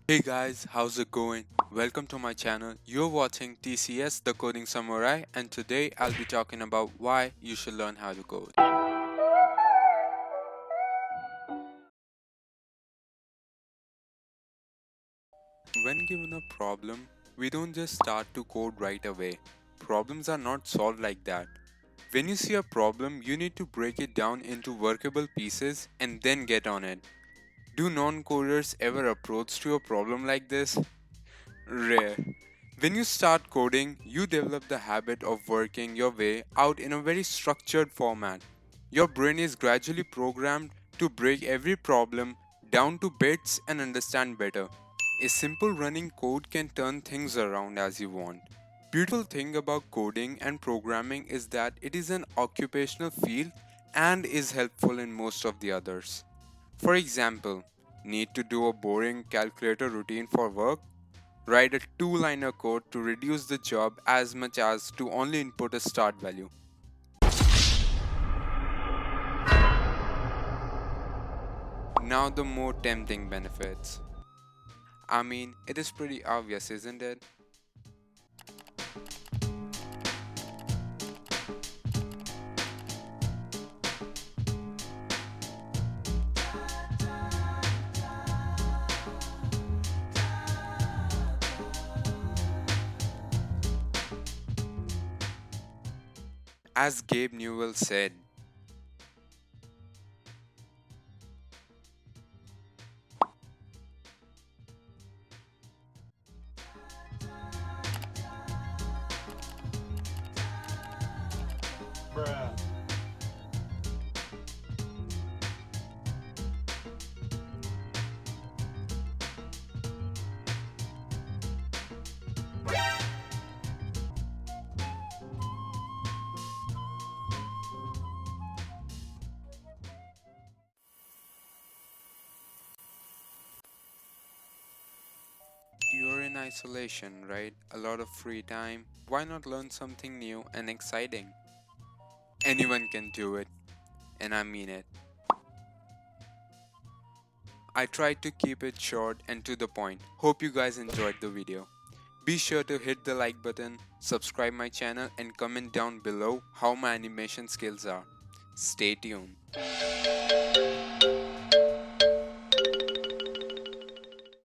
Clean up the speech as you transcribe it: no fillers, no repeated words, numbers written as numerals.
Hey guys, how's it going? Welcome to my channel. You're watching TCS the Coding Samurai, and today I'll be talking about why you should learn how to code. When given a problem, we don't just start to code right away. Problems are not solved like that. When you see a problem, you need to break it down into workable pieces and then get on it. Do non-coders ever approach to a problem like this? Rare. When you start coding, you develop the habit of working your way out in a very structured format. Your brain is gradually programmed to break every problem down to bits and understand better. A simple running code can turn things around as you want. Beautiful thing about coding and programming is that it is an occupational field and is helpful in most of the others. For example, need to do a boring calculator routine for work? Write a two-liner code to reduce the job as much as to only input a start value. Now the more tempting benefits. I mean, it is pretty obvious, isn't it? As Gabe Newell said, you're in isolation, right? A lot of free time. Why not learn something new and exciting? Anyone can do it, and I mean it. I tried to keep it short and to the point. Hope you guys enjoyed the video. Be sure to hit the like button, subscribe my channel and comment down below how my animation skills are. Stay tuned.